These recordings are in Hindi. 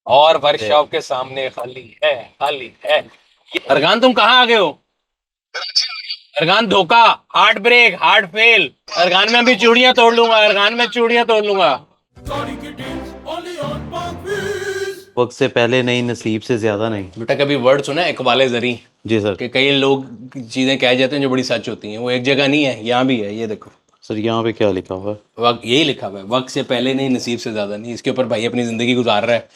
और वर्कशॉप के सामने खाली है, खाली है। अरगान तुम कहाँ आ गए हो? अरगान धोखा, hard break, hard fail. Organ में अभी चूड़ियां तोड़ लूंगा, अरगान में चूड़ियां तोड़ लूंगा। वक्त से पहले नहीं, नसीब से ज्यादा नहीं। बेटा कभी वर्ड सुना है इकबाल जरी? जी सर। कि कई लोग चीजें कह जाते हैं जो बड़ी सच होती हैं, वो एक जगह नहीं है, यहाँ भी है, ये देखो। सर यहाँ पे क्या लिखा हुआ है? वक्त यही लिखा हुआ है, वक्त से पहले नहीं, नसीब से ज्यादा नहीं। इसके ऊपर भाई अपनी जिंदगी गुजार रहा है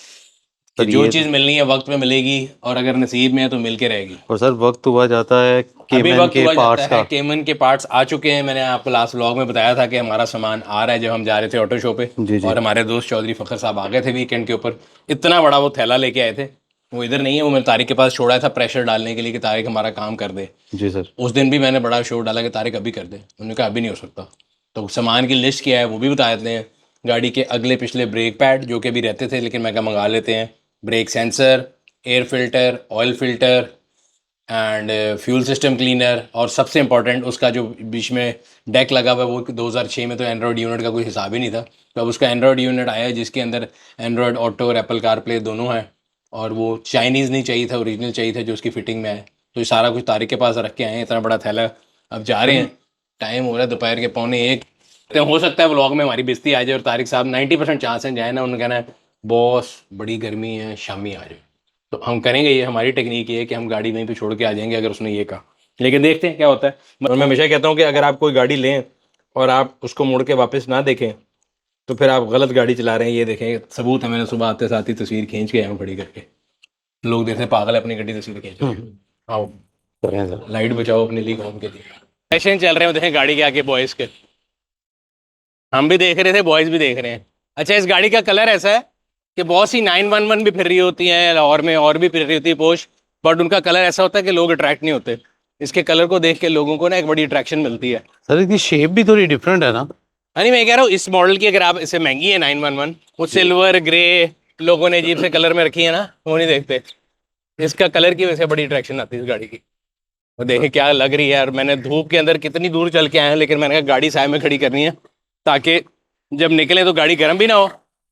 कि सर जो ये चीज मिलनी है वक्त में मिलेगी, और अगर नसीब में है तो मिल के रहेगी। और सर वक्त हुआ जाता है अभी केमन वक्त के हुआ जाता पार्ट्स है, का। केमन के पार्ट्स आ चुके हैं। मैंने आपको लास्ट व्लॉग में बताया था कि हमारा सामान आ रहा है, जब हम जा रहे थे ऑटो शो पे। जी जी। और हमारे दोस्त चौधरी फखर साहब आ गए थे वीकेंड के ऊपर। इतना बड़ा वो थैला लेके आए थे। वो इधर नहीं है, वो मैंने तारिक के पास छोड़ा था प्रेशर डालने के लिए कि तारिक हमारा काम कर दे। जी सर। उस दिन भी मैंने बड़ा शोर डाला कि तारिक अभी कर दे, उन्होंने कहा अभी नहीं हो सकता। तो सामान की लिस्ट क्या है वो भी बता देते हैं। गाड़ी के अगले पिछले ब्रेक पैड जो कि अभी रहते थे, लेकिन मैं कहा मंगा लेते हैं। Brake sensor, air filter, oil filter and fuel system cleaner, और सबसे इंपॉर्टेंट उसका जो बीच में डेक लगा हुआ है, वो 2006 में तो एंड्रॉयड यूनिट का कोई हिसाब ही नहीं था। तो अब उसका एंड्रॉयड यूनिट आया है जिसके अंदर एंड्रॉयड ऑटो और एप्पल कार प्ले दोनों हैं। और वो चाइनीज़ नहीं चाहिए था, ओरिजिनल चाहिए था जो उसकी फिटिंग में है। तो ये सारा कुछ तारिक के पास रख के आए हैं, इतना बड़ा थैला। अब जा रहे हैं, टाइम हो रहा है दोपहर के 12:45। तो हो सकता है व्लॉग में हमारी बेइज्जती आ जाए, और तारिक साहब 90% चांस है जाए ना, उन्होंने कहना है बॉस बड़ी गर्मी है, शामी आ जाए। तो हम करेंगे, ये हमारी टेक्निक ये है कि हम गाड़ी वहीं पे छोड़ के आ जाएंगे अगर उसने ये कहा। लेकिन देखते हैं क्या होता है। और मैं हमेशा कहता हूँ कि अगर आप कोई गाड़ी लें और आप उसको मुड़ के वापस ना देखें तो फिर आप गलत गाड़ी चला रहे हैं। ये देखें, सबूत है, मैंने सुबह आते साथ ही तस्वीर खींच के आया हूँ खड़ी करके। लोग देखते हैं पागल है, अपनी गड्डी तस्वीर खींच रहे हैं। आओ करें सर। लाइट बचाओ अपने लिए, कौन के लिए फैशन चल रहे हैं, देखें गाड़ी के आगे बॉयज़ के। हम भी देख रहे थे, बॉयज़ भी देख रहे हैं। अच्छा, इस गाड़ी का कलर ऐसा है कि बहुत सी 911 भी फिर रही होती हैं लाहौर में, और भी फिर रही होती है पोश, बट उनका कलर ऐसा होता है कि लोग अट्रैक्ट नहीं होते। इसके कलर को देख के लोगों को ना एक बड़ी अट्रैक्शन मिलती है। सर इसकी शेप भी थोड़ी डिफरेंट है ना? नहीं, मैं कह रहा हूँ इस मॉडल की, अगर आप इसे महंगी है 911, वो सिल्वर ग्रे लोगों ने अजीब से कलर में रखी है ना, वो नहीं देखते। इसका कलर की वजह से बड़ी अट्रैक्शन आती है इस गाड़ी की। वो देखें क्या लग रही है यार। मैंने धूप के अंदर कितनी दूर चल के आया हूँ, लेकिन मैंने कहा गाड़ी साइड में खड़ी करनी है ताकि जब निकले तो गाड़ी गर्म भी ना हो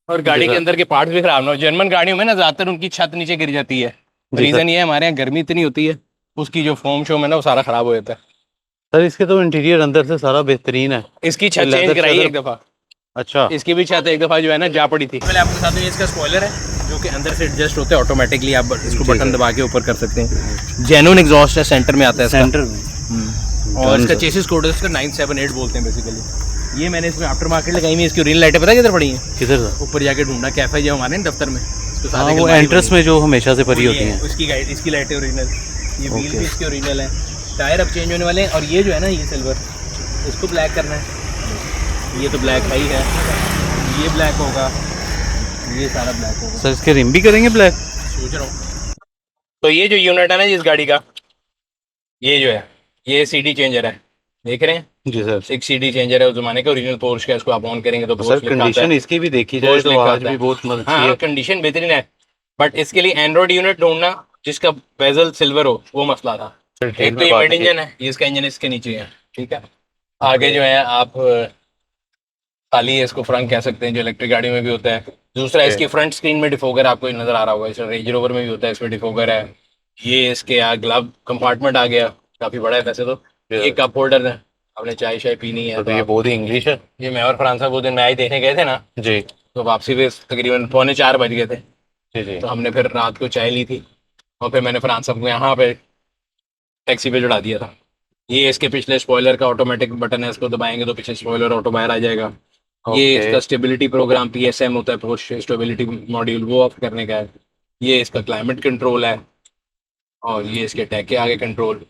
और गाड़ी के अंदर के पार्ट्स भी खराब ना हो। जर्मन गाड़ियों में ना ज्यादातर उनकी छत नीचे गिर जाती है। रीजन ये है, हमारे यहाँ गर्मी इतनी होती है, उसकी जो फोम शोम है ना वो सारा खराब हो जाता है। सर इसके तो इंटीरियर अंदर से सारा बेहतरीन है। इसकी छत चेंज कराई एक दफा। अच्छा। इसकी भी छत एक दफा जो है ना जा पड़ी थी। पहले आपको बता दूं, ये इसका स्पॉइलर है जो कि अंदर से एडजस्ट होता है ऑटोमेटिकली। आप इसको बटन दबा के ऊपर कर सकते हैं। जेन्युइन एग्जॉस्ट है, सेंटर में आता है सेंटर में। और इसका चेसिस कोड है, इसका 978 बोलते हैं बेसिकली। ये मैंने इसमें आफ्टर मार्केट लगाई हुई है। इसकी ओरिजिनल लाइटें पता है किधर पड़ी हैं? किधर सर? ऊपर जाके ढूंढना, कैफे जो हमारे दफ्तर में, हाँ वो एंट्रेंस में जो हमेशा से पड़ी होती हैं। उसकी गाइड, इसकी लाइटें ओरिजिनल। ये व्हील भी इसके ओरिजिनल है। टायर अब चेंज होने वाले हैं। और ये जो है ना, ये सिल्वर, इसको ब्लैक करना है। ये तो ब्लैक है ही है, ये ब्लैक होगा, ये सारा ब्लैक होगा। सर इसके रिम भी करेंगे ब्लैक? सोच रहा हूँ। तो ये जो यूनिट है ना इस गाड़ी का, ये जो है, ये सीडी चेंजर है, देख रहे हैं? जी सर। एक सीडी चेंजर है उस जमाने का, ओरिजिनल पोर्श का। इसको आप ऑन करेंगे तो सर कंडीशन इसकी भी देखी जाए तो आज भी बहुत अच्छी है। हाँ, कंडीशन बेहतरीन है। बट इसके लिए एंड्रॉइड यूनिट ढूंढना जिसका बेजल सिल्वर हो, वो मसला था। एक तो ये मिड इंजन है, ये इसका इंजन इसके नीचे है, ठीक है। आगे जो है आप खाली है, इसको फ्रंट कह सकते हैं, जो इलेक्ट्रिक गाड़ी में भी होता है। दूसरा, इसकी फ्रंट स्क्रीन में डिफोगर आपको नजर आ रहा होगा, इसमें रेंज रोवर में भी होता है, इसमें डिफोगर है। ये इसके ग्लव कंपार्टमेंट आ गया, काफी बड़ा है वैसे तो। ये कप होल्डर है, आपने चाय शाय पीनी है तो ये बहुत ही इंग्लिश है। ये मैं और फ्रांसा वो दिन मैच देखने गए थे ना जी। तो वापसी पे तकरीबन 3:45 बज गए थे। जी जी। तो हमने फिर रात को चाय ली थी और फिर मैंने फ्रांसा को यहाँ पे टैक्सी पे चढ़ा दिया था। ये इसके पिछले स्पॉइलर का ऑटोमेटिक बटन है, इसको दबाएंगे तो पीछे स्पॉइलर ऑटो बाहर आ जाएगा। ये इसका स्टेबिलिटी प्रोग्राम PSM होता है, पोस्ट स्टेबिलिटी मॉड्यूल, वो ऑफ करने का है। ये इसका क्लाइमेट कंट्रोल है और ये इसके टैग के आगे कंट्रोल।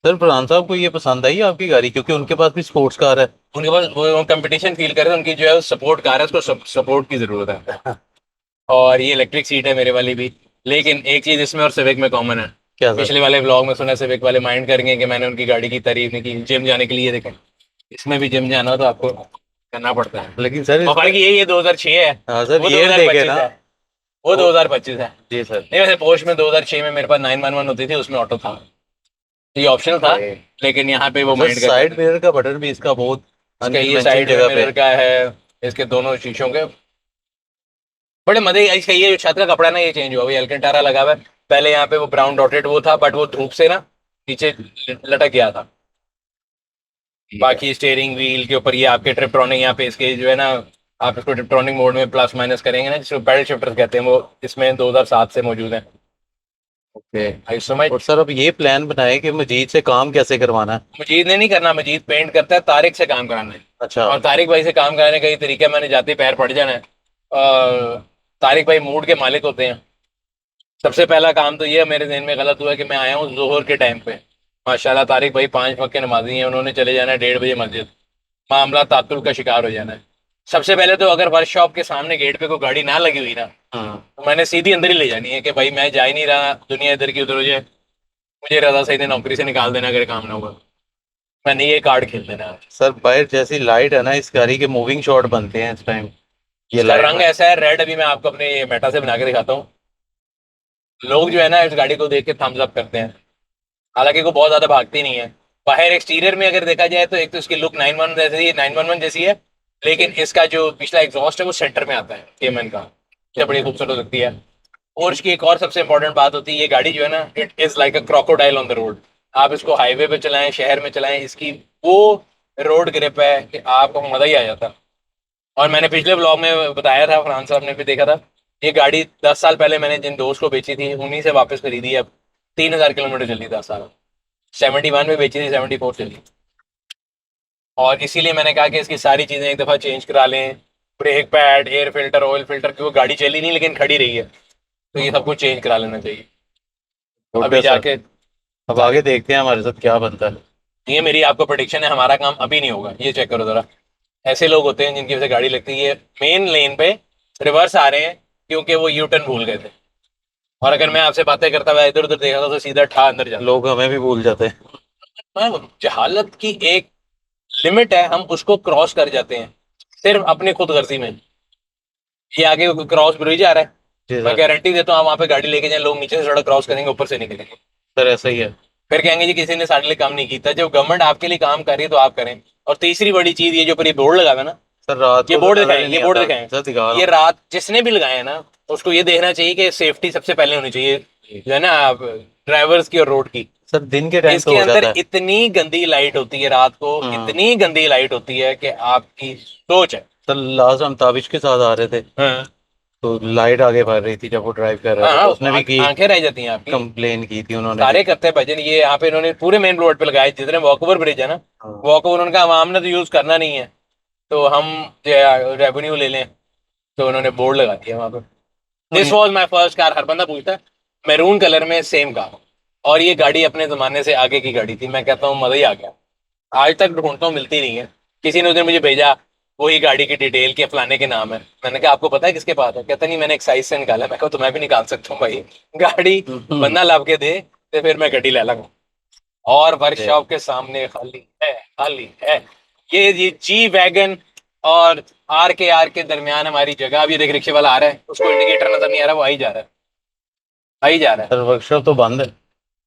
सर फरहान साहब को ये पसंद आई आपकी गाड़ी? क्योंकि उनके पास भी स्पोर्ट्स कार है। उनके पास वो कंपटीशन फील कर रहे हैं, उनकी जो है सपोर्ट कार है, उसको सपोर्ट की जरूरत है। और ये इलेक्ट्रिक सीट है मेरे वाली भी। लेकिन एक चीज इसमें और सिविक में कॉमन है। क्या सर? पिछले वाले व्लॉग में सुना, सिविक वाले माइंड करेंगे कि मैंने उनकी गाड़ी की तारीफ नहीं की जिम जाने के लिए। देखें, इसमें भी जिम जाना हो तो आपको करना पड़ता है। लेकिन सर और फर्क ये 2006 है। हाँ सर वो ये देखे 2025 ना। है, वो 2025 है। जी सर। नहीं वैसे पोर्श में 2006 में मेरे पास 911 होती थी, उसमें ऑटो था, ये ऑप्शनल था। लेकिन यहाँ पे वो माइंड साइड मिरर का बटन भी इसका बहुत ये साइड जगह पे मिरर का है, इसके दोनों शीशों के बड़े मजे की इसका ये छत का कपड़ा ना ये चेंज हुआ, ये अल्कंटारा लगा हुआ है। पहले यहाँ पे वो ब्राउन डॉटेड वो था, बट वो धूप से ना नीचे लटक गया था। बाकी स्टेयरिंग व्हील के ऊपर ये आपके ट्रिप्ट्रॉनिक, यहाँ पे इसके जो है ना, आप इसको ट्रिप्ट्रॉनिक मोड में प्लस माइनस करेंगे ना, जिसको पैडल शिफ्टर्स कहते हैं, वो इसमें 2007 से मौजूद है। ओके, आई सो मच। और सर अब ये प्लान बनाए कि मजीद से काम कैसे करवाना है। मजीद ने नहीं करना, मजीद पेंट करता है, तारिक से काम कराना है। अच्छा। और तारिक भाई से काम कराने का ये तरीका, मैंने जाते ही पैर पड़ जाना है। तारिक भाई मूड के मालिक होते हैं। सबसे पहला काम तो ये मेरे ज़हन में गलत हुआ कि मैं आया हूँ जोहर के टाइम पे। माशाल्लाह तारिक भाई 5 वक्त के नमाजी हैं, उन्होंने चले जाना है 1:30 बजे मस्जिद। मामला तातुल का शिकार हो जाना है। सबसे पहले तो अगर वर्कशॉप के सामने गेट पे कोई गाड़ी ना लगी हुई ना, तो मैंने सीधी अंदर ही ले जानी है कि भाई मैं जा ही नहीं रहा, दुनिया इधर की उधर हो जाए, मुझे रजा सही ने नौकरी से निकाल देना अगर काम ना हुआ। मैंने ये कार्ड खेल देना है। सर बाहर जैसी लाइट है ना, इस गाड़ी के मूविंग शॉट बनते हैं इस टाइम। ये इसका लाइट रंग ऐसा है रेड, अभी मैं आपको अपने मेटा से बना के दिखाता हूँ। लोग जो है ना इस गाड़ी को देख के थम्स अप करते हैं, हालांकि वो बहुत ज्यादा भागती नहीं है। बाहर एक्सटीरियर में अगर देखा जाए तो एक तो इसकी लुक 911 जैसी 911 जैसी है, लेकिन इसका जो पिछला एग्जॉस्ट है वो सेंटर में आता है केमन का, ये बड़ी खूबसूरत लगती है। और इसकी एक और सबसे इंपॉर्टेंट बात होती है, ये गाड़ी जो है ना, it is like a crocodile on the road. आप इसको हाईवे पे चलाएं, शहर में चलाएं, इसकी वो रोड ग्रिप है कि आपको मजा ही आ जाता। और मैंने पिछले ब्लॉग में बताया था, फरहान साहब ने भी देखा था, ये गाड़ी 10 साल पहले मैंने जिन दोस्त को बेची थी उन्हीं से वापस खरीदी है। अब 3,000 किलोमीटर चली 10 साल। 71 में बेची थी, 74 चली। और इसीलिए मैंने कहा कि इसकी सारी चीज़ें एक दफ़ा चेंज करा लें। Brake pad, air filter, oil filter, क्योंकि वो गाड़ी चली नहीं लेकिन खड़ी रही है, तो ये सब कुछ चेंज करा लेना चाहिए अभी है सर। जाके। अब आगे देखते हैं हमारे साथ क्या बनता है। ये मेरी आपको प्रोडिक्शन है, हमारा काम अभी नहीं होगा। ये चेक करो जरा, ऐसे लोग होते हैं जिनकी वजह से गाड़ी लगती है, मेन लेन पे रिवर्स आ रहे हैं क्योंकि वो यू टर्न भूल गए थे। और अगर मैं आपसे बातें करता हुआ इधर उधर देखा था तो सीधा ठा अंदर जाता। लोग हमें भी भूल जाते हैं। जहालत की एक लिमिट है, हम उसको क्रॉस कर जाते हैं सिर्फ अपनी खुद गर्जी में। ये आगे क्रॉस ब्रिज आ रहा है, जी मैं सर। गारंटी देता हूँ, आप वहाँ पे गाड़ी लेके जाए, लोग नीचे से सड़क क्रॉस करेंगे, ऊपर से निकलेंगे। सर ऐसा ही है। फिर कहेंगे जी किसी ने साढ़े लिए काम नहीं किया। जब गवर्नमेंट आपके लिए काम कर रही है तो आप करें। और तीसरी बड़ी चीज, ये जो ऊपर ये बोर्ड लगा हुआ है ना, सर रात ये को तो बोर्ड नजर दिखाएं, ही ये नहीं बोर्ड आता। दिखाएं। सर दिखा रहा ये हूँ। रात जिसने भी लगाए है ना, उसको ये देखना चाहिए कि सेफ्टी सबसे पहले होनी चाहिए, जो है ना, ड्राइवर्स की और रोड की। सर दिन के टाइम तो इसके हो अंदर जाता है। इतनी गंदी लाइट होती है रात को, इतनी गंदी लाइट होती है कि आपकी सोच है। सर लास्ट हम ताबिश के साथ आ रहे थे, हाँ तो लाइट आगे बढ़ रही थी जब वो ड्राइव कर रहा था, हाँ, तो उसने भी की, आंखें रह जाती हैं आपकी। कंप्लेन की थी उन्होंने भी। सारे करते हैं भजन, ये यहाँ पे इन्होंने पूरे मेन रोड पे लगाए, जितने वॉकओवर ब्रिज है ना, हाँ। वॉकओवर उनका आवाम ने तो यूज करना नहीं है, तो हम रेवेन्यू ले लें, तो उन्होंने बोर्ड लगा दिया वहां पे। This was my first car. हर बंदा पूछता है, मैरून कलर में सेम कार। और ये गाड़ी अपने जमाने से आगे की गाड़ी थी, मैं कहता हूँ मजा ही आ गया। आज तक ढूंढता हूँ, मिलती नहीं है। किसी ने उस दिन मुझे भेजा वही गाड़ी की डिटेल के फलाने के नाम है, मैंने कहा आपको पता है किसके पास है? कहता नहीं, मैंने एक्साइज से निकाला। मैं कहा तो मैं भी निकाल सकता हूँ भाई, गाड़ी बंदा लाभ के दे तो फिर मैं गड्डी ले लूंगा। और वर्कशॉप के सामने खाली है, खाली है। ये जी वैगन और आर के दरमियान हमारी जगह। अब ये देख रिक्शे वाला आ रहा है, उसको इंडिकेटर नजर नहीं आ रहा, वो आई जा रहा है, आई जा रहा है। सर वर्कशॉप तो बंद है,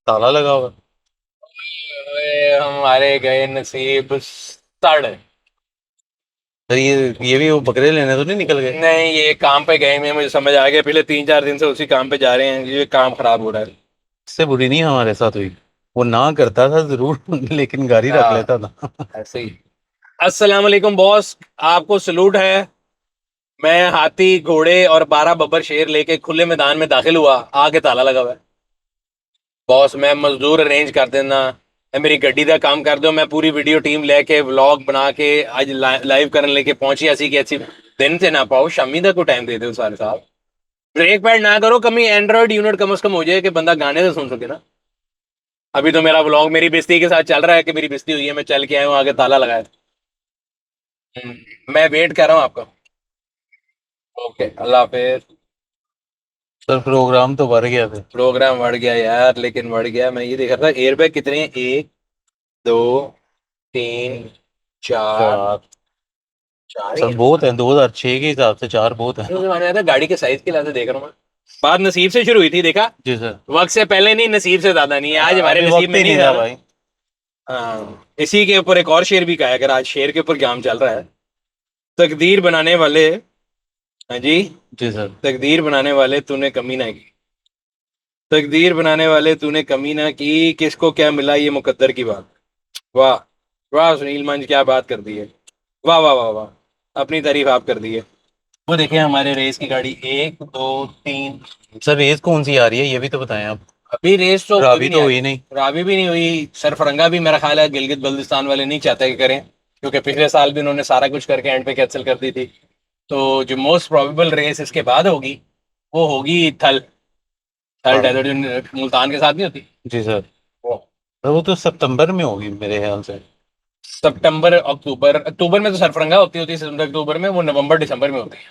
ताला लगा हुआ है। ओए, हमारे गए नसीब सड़। सर ये भी वो बकरे लेने तो नहीं निकल गए। नहीं, ये काम पे गए हैं, मुझे समझ आ गया, पिछले 3-4 दिन से उसी काम पे जा रहे हैं, ये काम खराब हो रहा है। इससे बुरी नहीं हमारे साथ हुई, वो ना करता था जरूर लेकिन गाड़ी रख हाँ, लेता था। ऐसे ही। अस्सलाम वालेकुम बॉस, आपको सलूट है। मैं हाथी घोड़े और 12 बब्बर शेर लेके खुले मैदान में दाखिल हुआ, आगे ताला लगा हुआ है। बॉस मैं मजदूर अरेंज कर देना, मेरी गड्डी का काम कर दो, मैं पूरी वीडियो टीम लेके व्लॉग बना के आज लाइव करने लेके पहुंची, ऐसी की ऐसी दिन से ना पाओ, शामी तक को टाइम दे दो सारे साहब। ब्रेक पैड ना करो, कमी एंड्रॉइड यूनिट कम से कम हो जाए कि बंदा गाने तो सुन सके ना। अभी तो मेरा व्लॉग मेरी बिस्ती के साथ चल रहा है कि मेरी बिस्ती हुई है, मैं चल के आया हूँ, आगे ताला लगाया। मैं वेट कर रहा हूँ आपका। ओके, अल्लाह हाफिज। सर प्रोग्राम तो बढ़ गया था। प्रोग्राम बढ़ गया यार, लेकिन बढ़ गया। मैं ये देख रहा था एयरबैग कितने हैं, 1, 2, 3, 4। चार। चार ही सर है। बहुत है, 2006 के हिसाब से चार बहुत है। मुझे माना था गाड़ी के साइज के लिहाज से देख रहा हूँ मैं। बात नसीब से शुरू हुई थी, देखा, जी सर। वक्त से पहले नहीं, नसीब से ज्यादा नहीं है। आज हमारे अभी नसीब वक्त में ही नहीं नहीं था था ना। भाई। हाँ, इसी के ऊपर एक और शेर भी कहा है, अगर आज शेर के ऊपर काम चल रहा है। तकदीर बनाने वाले हाँ जी। जी सर। तकदीर बनाने वाले तूने कमी ना की, तकदीर बनाने वाले तूने कमी ना की, किसको क्या मिला ये मुकद्दर की बात। वाह, वाह सुनील मंज, क्या बात कर दी है। वाह वाह वाह वाह, अपनी तारीफ आप कर दी है। वो देखिए हमारे रेस की गाड़ी, एक दो तीन। सर रेस कौन सी आ रही है ये भी तो बताएं आप। अभी रेस तो कोई भी रावी नहीं तो आ हुई रही, नहीं। रावी भी नहीं हुई, सरफरंगा भी मेरा ख्याल है गिलगित बल्तिस्तान वाले नहीं चाहते कि करें, क्योंकि पिछले साल भी उन्होंने सारा कुछ करके एंड पे कैंसिल कर दी थी। तो जो मोस्ट प्रोबेबल रेस इसके बाद होगी वो होगी थल, थल हाँ डेजर्ट जो मुल्तान के साथ नहीं होती जी सर। वो। सर वो तो सितंबर में होगी मेरे ख्याल से। सितंबर अक्टूबर, अक्टूबर में तो सरफरंगा होती है सितंबर अक्टूबर में, वो नवंबर दिसंबर में होती है।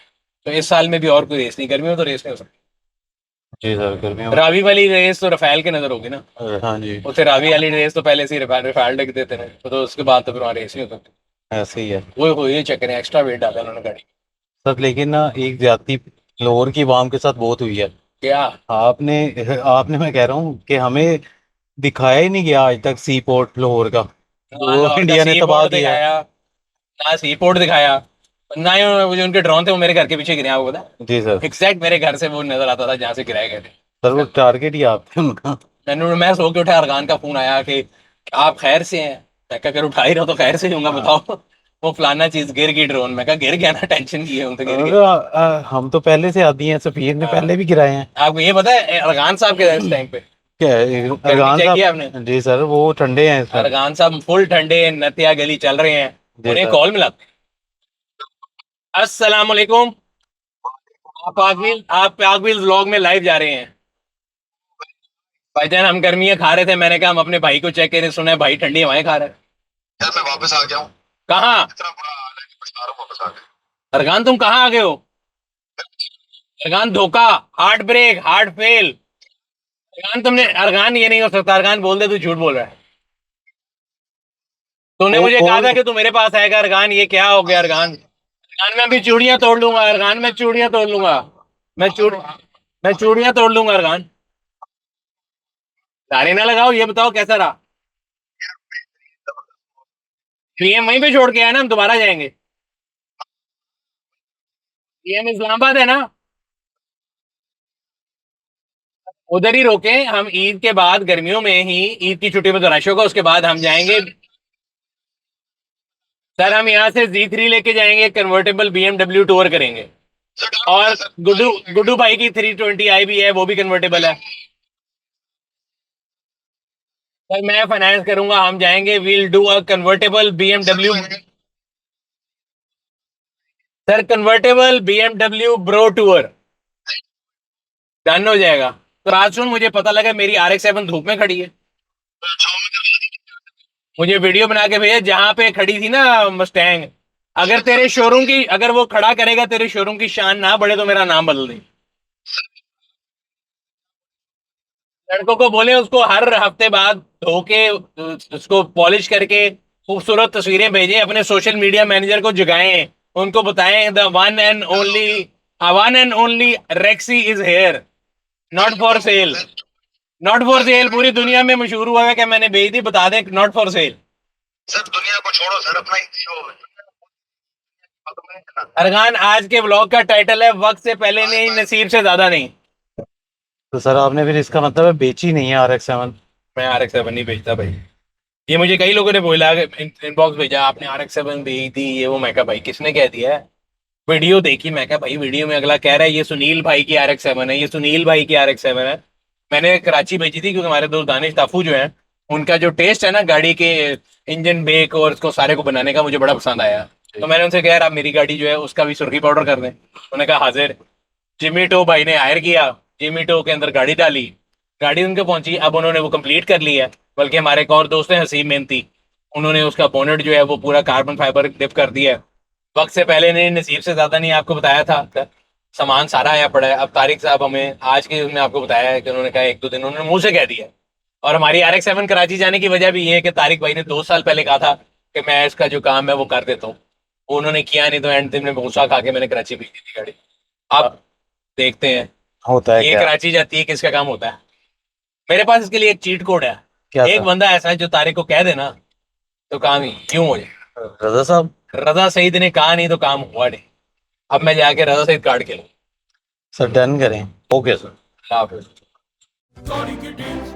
तो इस साल में भी और कोई रेस नहीं, गर्मी में तो रेस नहीं हो सकती। जी सर गर्मियों में। रावी वाली रेस तो रफेल के नजर होगी ना, हाँ जी। उसे रावी वाली रेस तो पहले से ही रफेल रख देते हैं, तो उसके बाद तो फिर वहाँ रेस नहीं हो सकती। ऐसे ही है। वो ये चक्कर है, एक्स्ट्रा वेट डाला उन्होंने गाड़ी। सर लेकिन ना एक ज्यादती लाहौर की आवाम के साथ बहुत हुई है। क्या? आपने आपने मैं कह रहा हूँ कि हमें दिखाया ही नहीं गया आज तक सी पोर्ट लाहौर का। ना वो लाहौर का इंडिया ने सी तबाह पोर्ट किया है। दिखाया, ना सी पोर्ट दिखाया, ना ही वो जो उनके ड्रोन थे वो मेरे घर के पीछे गिरे हैं, आपको पता जी सर। है एग्जैक्ट मेरे घर से वो नजर आता था जहाँ से गिराए गए थे। सर वो टारगेट ही आप थे उनका। मैं सो के उठा, अरगान का फोन आया कि आप खैर से हैं। मैं कहा, अगर उठा ही रहा हूं तो खैर से ही होऊंगा, हाँ। बताओ। वो फलाना चीज गिर गई ड्रोन, मैं कहा गिर गया ना, टेंशन की है, उन तो गिर और, गई। हम तो पहले से आदी हैं, सफीर ने हाँ। पहले भी गिराए हैं। आपको ये पता है अरगान साहब के इस टाइम पे क्या है, गर्मी अरगान चेक साहब। किया आपने? जी सर वो ठंडे हैं इस टाइम। अरगान साहब फुल ठंडे, नतिया गली चल रहे हैं, जी उन्हें सर। कॉल मिला, अस्सलाम वालेकुम, आप आगविल व्लॉग में लाइव जा रहे हैं। भाईजान हम गर्मियाँ खा रहे थे, मैंने कहा हम अपने भाई को चेक करें, सुना है भाई ठंडी हवाएं खा रहा है। यार मैं वापस आ गया हूँ। कहाँ? इतना बुरा हाल है कि पछता रहा हूँ, वापस आ गया। अरगान तुम कहाँ आ गए हो? अरगान धोखा, heart break, heart fail. Organ तुमने, अरगान ये नहीं हो सकता, अरगान बोल दे तू झूठ बोल रहा है। तूने मुझे कहा कौन। था कि तू मेरे पास आएगा, अरगान ये क्या हो गया अरगान? अरगान मैं अभी चूड़ियां तोड़ लूंगा, अरगान मैं चूड़ियां तोड़ लूंगा, मैं चूड़ मैं चूड़ियां तोड़ लूंगा अरगान। तारे ना लगाओ, ये बताओ कैसा रहा? पीएम वहीं पे छोड़ के आया ना, हम दोबारा जाएंगे। पीएम इस्लामाबाद है ना, उधर ही रोके हम, ईद के बाद गर्मियों में ही, ईद की छुट्टी में तो रश होगा, उसके बाद हम जाएंगे। सर हम यहाँ से Z3 लेके जाएंगे, कन्वर्टेबल BMW टूर करेंगे। और गुड्डू गुड्डू भाई की 320 आई भी है, वो भी कन्वर्टेबल है। सर मैं फाइनेंस करूंगा, हम जाएंगे, we'll do a convertible BMW। Sir convertible BMW bro tour done हो जाएगा। तो आज सुन, मुझे पता लगा मेरी RX-7 धूप में खड़ी है, मुझे वीडियो बना के भेजा जहां पे खड़ी थी ना मस्टैंग। अगर तेरे शोरूम की, अगर वो खड़ा करेगा तेरे शोरूम की शान ना बढ़े तो मेरा नाम बदल दे। लड़कों को बोले उसको हर हफ्ते बाद धो के उसको पॉलिश करके खूबसूरत तस्वीरें भेजें, अपने सोशल मीडिया मैनेजर को जगाएं, उनको बताएं one and only रेक्सी is here, not for sale. Not for sale पूरी दुनिया में मशहूर हुआ है कि मैंने भेज दी, बता दें नॉट फॉर सेल। सर दुनिया को छोड़ो सर, अपना अरगान आज के व्लॉग का टाइटल है वक्त से पहले नहीं, नसीब से ज्यादा नहीं। तो सर आपने फिर इसका मतलब है बेची नहीं है RX-7। मैं RX-7 नहीं भेजता भाई। ये मुझे कई लोगों ने बोला, इनबॉक्स भेजा आपने RX-7 भेज दी ये वो, मैं कहा भाई किसने कह दिया है? वीडियो देखी, मैं कहा भाई वीडियो में अगला कह रहा है ये सुनील भाई की RX-7 है, ये सुनील भाई की RX-7 है। मैंने कराची भेजी थी क्योंकि हमारे दोस्त दानिश ताफू जो है, उनका जो टेस्ट है ना गाड़ी के इंजन बेक और इसको सारे को बनाने का, मुझे बड़ा पसंद आया। तो मैंने उनसे कहा यार आप मेरी गाड़ी जो है उसका भी सुर्खी पाउडर कर दें, उन्होंने कहा हाजिर। जिमी टो भाई ने हायर किया, जिमी टो के अंदर गाड़ी डाली, गाड़ी उनके पहुंची, अब उन्होंने वो कंप्लीट कर ली है। बल्कि हमारे एक और दोस्त हैं हसीब मेहनती, उन्होंने उसका बोनेट जो है वो पूरा कार्बन फाइबर डिप कर दिया है। वक्त से पहले नहीं, नसीब से ज्यादा नहीं, आपको बताया था। सामान सारा आया पड़ा है, अब तारिक साहब हमें आज के उसने आपको बताया है कि उन्होंने कहा एक दो दिन, उन्होंने मुंह से कह दिया। और हमारी RX-7 कराची जाने की वजह भी ये है कि तारिक भाई ने 2 साल पहले कहा था कि मैं इसका जो काम है वो कर देता हूँ, वो उन्होंने किया नहीं, तो एंड दिन में भूसा खा के मैंने कराची भेज दी थी गाड़ी। अब देखते हैं होता है ये क्या। कराची जाती है किसका काम होता है। मेरे पास इसके लिए एक चीट कोड है, क्या एक था। बंदा ऐसा है जो तारिक को कह देना तो काम ही क्यों हो जाए। रजा साहब। रजा सईद ने कहा नहीं तो काम हुआ नहीं। अब मैं जाके रजा सहित काट के लूँ। सर डन करें। Okay sir. अल्लाह हाफिज़। गाड़ी की डील्स